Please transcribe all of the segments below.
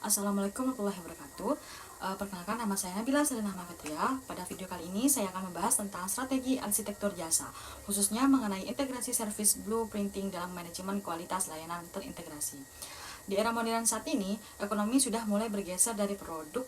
Assalamualaikum warahmatullahi wabarakatuh. Perkenalkan, nama saya Nabila Selena Mafatria. Pada video kali ini saya akan membahas tentang strategi arsitektur jasa, khususnya mengenai integrasi service blueprinting dalam manajemen kualitas layanan terintegrasi. Di era modern saat ini, ekonomi sudah mulai bergeser dari produk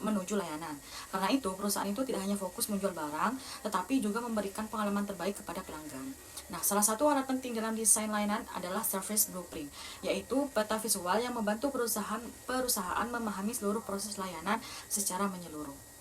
menuju layanan. Karena itu, perusahaan itu tidak hanya fokus menjual barang, tetapi juga memberikan pengalaman terbaik kepada pelanggan. Nah, salah satu alat penting dalam desain layanan adalah service blueprint, yaitu peta visual yang membantu perusahaan memahami seluruh proses layanan secara menyeluruh.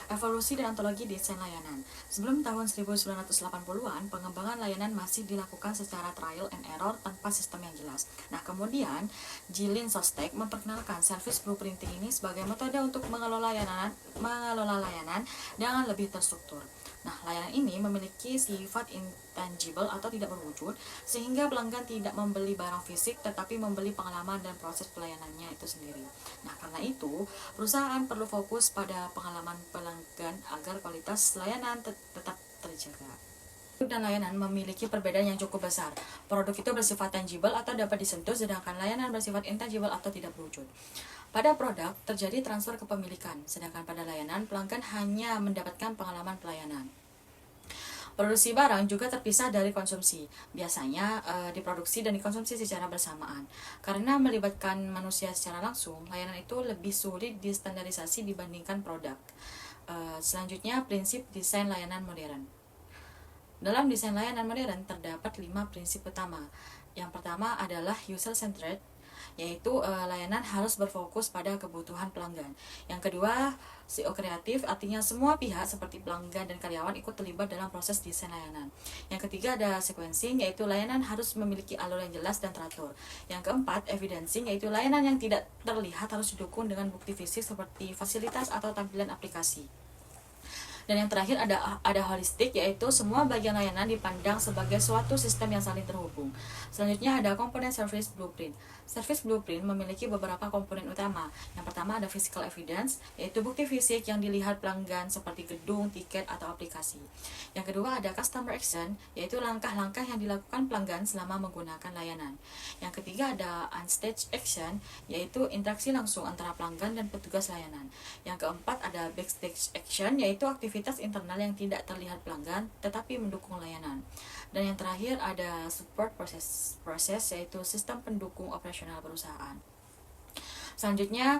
Evolusi dan ontologi desain layanan. Sebelum tahun 1980-an, pengembangan layanan masih dilakukan secara trial and error tanpa sistem yang jelas. Nah, kemudian Jilin Sostek memperkenalkan service blueprinting ini sebagai metode untuk mengelola layanan dengan lebih terstruktur. Nah, layanan ini memiliki sifat intangible atau tidak berwujud, sehingga pelanggan tidak membeli barang fisik, tetapi membeli pengalaman dan proses pelayanannya itu sendiri. Nah, karena itu, perusahaan perlu fokus pada pengalaman pelanggan agar kualitas layanan tetap terjaga. Produk dan layanan memiliki perbedaan yang cukup besar. Produk itu bersifat tangible atau dapat disentuh, sedangkan layanan bersifat intangible atau tidak berwujud. Pada produk, terjadi transfer kepemilikan, sedangkan pada layanan, pelanggan hanya mendapatkan pengalaman pelayanan. Produksi barang juga terpisah dari konsumsi. Biasanya diproduksi dan dikonsumsi secara bersamaan. Karena melibatkan manusia secara langsung, layanan itu lebih sulit distandarisasi dibandingkan produk. Selanjutnya, prinsip desain layanan modern. Dalam desain layanan modern terdapat 5 prinsip utama. Yang pertama adalah user-centered, yaitu layanan harus berfokus pada kebutuhan pelanggan. Yang kedua, SEO kreatif, artinya semua pihak seperti pelanggan dan karyawan ikut terlibat dalam proses desain layanan. Yang ketiga ada sequencing, yaitu layanan harus memiliki alur yang jelas dan teratur. Yang keempat, evidencing, yaitu layanan yang tidak terlihat harus didukung dengan bukti fisik seperti fasilitas atau tampilan aplikasi. Dan yang terakhir ada holistik, yaitu semua bagian layanan dipandang sebagai suatu sistem yang saling terhubung. Selanjutnya ada komponen service blueprint. Service blueprint memiliki beberapa komponen utama. Yang pertama ada physical evidence, yaitu bukti fisik yang dilihat pelanggan seperti gedung, tiket, atau aplikasi. Yang kedua ada customer action, yaitu langkah-langkah yang dilakukan pelanggan selama menggunakan layanan. Yang ketiga ada on-stage action, yaitu interaksi langsung antara pelanggan dan petugas layanan. Yang keempat ada backstage action, yaitu aktivitas internal yang tidak terlihat pelanggan tetapi mendukung layanan. Dan yang terakhir ada support proses, yaitu sistem pendukung operasional perusahaan. Selanjutnya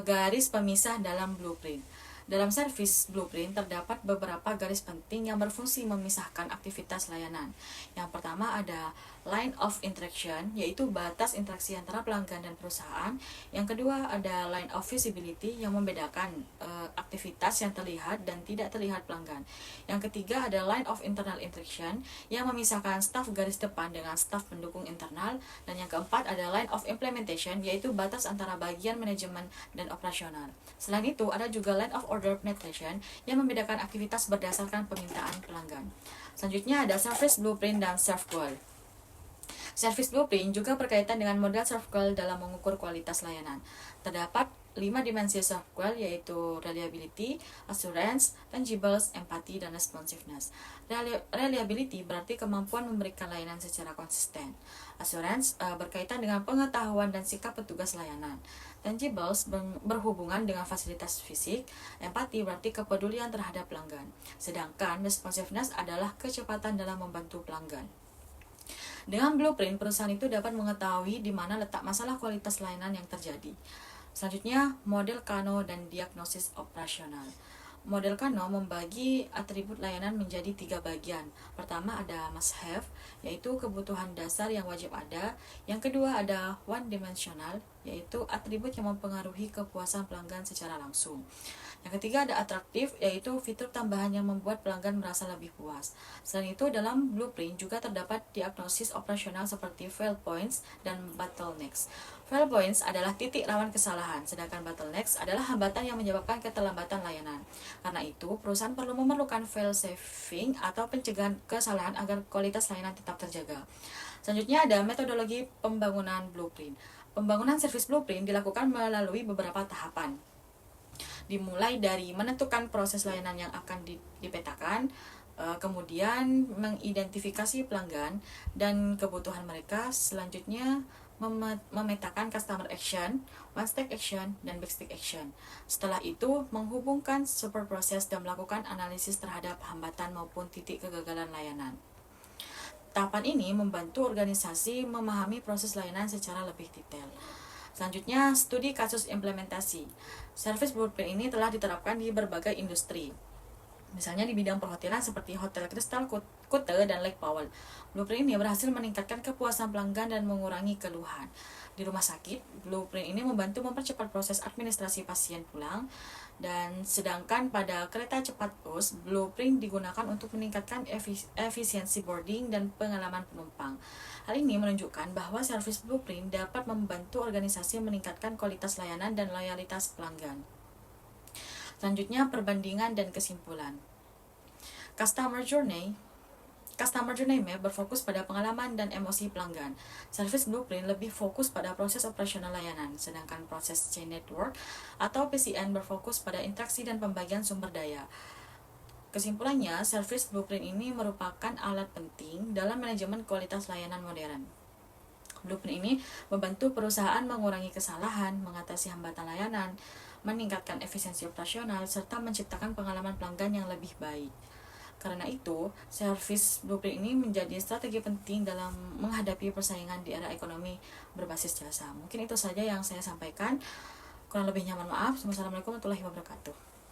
garis pemisah dalam blueprint. Dalam service blueprint terdapat beberapa garis penting yang berfungsi memisahkan aktivitas layanan. Yang pertama ada line of interaction, yaitu batas interaksi antara pelanggan dan perusahaan. Yang kedua ada line of visibility, yang membedakan aktivitas yang terlihat dan tidak terlihat pelanggan. Yang ketiga ada line of internal interaction, yang memisahkan staf garis depan dengan staf pendukung internal. Dan yang keempat ada line of implementation, yaitu batas antara bagian manajemen dan operasional. Selain itu ada juga line of order penetration, yang membedakan aktivitas berdasarkan permintaan pelanggan. Selanjutnya ada service blueprint dan serve goal. Service blueprint juga berkaitan dengan model serve goal dalam mengukur kualitas layanan. Terdapat 5 dimensi serve goal, yaitu reliability, assurance, tangibles, empathy, dan responsiveness. Reliability berarti kemampuan memberikan layanan secara konsisten. Assurance berkaitan dengan pengetahuan dan sikap petugas layanan. Tangibles berhubungan dengan fasilitas fisik. Empati berarti kepedulian terhadap pelanggan. Sedangkan responsiveness adalah kecepatan dalam membantu pelanggan. Dengan blueprint, perusahaan itu dapat mengetahui di mana letak masalah kualitas layanan yang terjadi. Selanjutnya, model Kano dan diagnosis operasional. Model Kano membagi atribut layanan menjadi 3 bagian. Pertama ada must have, yaitu kebutuhan dasar yang wajib ada. Yang kedua ada one dimensional, yaitu atribut yang mempengaruhi kepuasan pelanggan secara langsung. Yang ketiga ada atraktif, yaitu fitur tambahan yang membuat pelanggan merasa lebih puas. Selain itu, dalam blueprint juga terdapat diagnosis operasional seperti fail points dan bottlenecks. Fail points adalah titik rawan kesalahan, sedangkan bottlenecks adalah hambatan yang menyebabkan keterlambatan layanan. Karena itu, perusahaan perlu memerlukan fail saving atau pencegahan kesalahan agar kualitas layanan tetap terjaga. Selanjutnya ada metodologi pembangunan blueprint. Pembangunan service blueprint dilakukan melalui beberapa tahapan. Dimulai dari menentukan proses layanan yang akan dipetakan, kemudian mengidentifikasi pelanggan dan kebutuhan mereka. Selanjutnya memetakan customer action, one stack action, dan backstack action. Setelah itu, menghubungkan super proses dan melakukan analisis terhadap hambatan maupun titik kegagalan layanan. Tahapan ini membantu organisasi memahami proses layanan secara lebih detail. Selanjutnya, studi kasus implementasi. Service blueprint ini telah diterapkan di berbagai industri. Misalnya di bidang perhotelan seperti Hotel Crystal, Kuta, dan Lake Powell. Blueprint ini berhasil meningkatkan kepuasan pelanggan dan mengurangi keluhan. Di rumah sakit, blueprint ini membantu mempercepat proses administrasi pasien pulang. Dan sedangkan pada kereta cepat bus, blueprint digunakan untuk meningkatkan efisiensi boarding dan pengalaman penumpang. Hal ini menunjukkan bahwa service blueprint dapat membantu organisasi meningkatkan kualitas layanan dan loyalitas pelanggan. Selanjutnya, perbandingan dan kesimpulan. Customer Journey Map berfokus pada pengalaman dan emosi pelanggan. Service Blueprint lebih fokus pada proses operasional layanan, sedangkan proses Chain Network atau PCN berfokus pada interaksi dan pembagian sumber daya. Kesimpulannya, Service Blueprint ini merupakan alat penting dalam manajemen kualitas layanan modern. Blueprint ini membantu perusahaan mengurangi kesalahan, mengatasi hambatan layanan, meningkatkan efisiensi operasional, serta menciptakan pengalaman pelanggan yang lebih baik. Karena itu, service blueprint ini menjadi strategi penting dalam menghadapi persaingan di era ekonomi berbasis jasa. Mungkin itu saja yang saya sampaikan. Kurang lebihnya mohon maaf. Wassalamualaikum warahmatullahi wabarakatuh.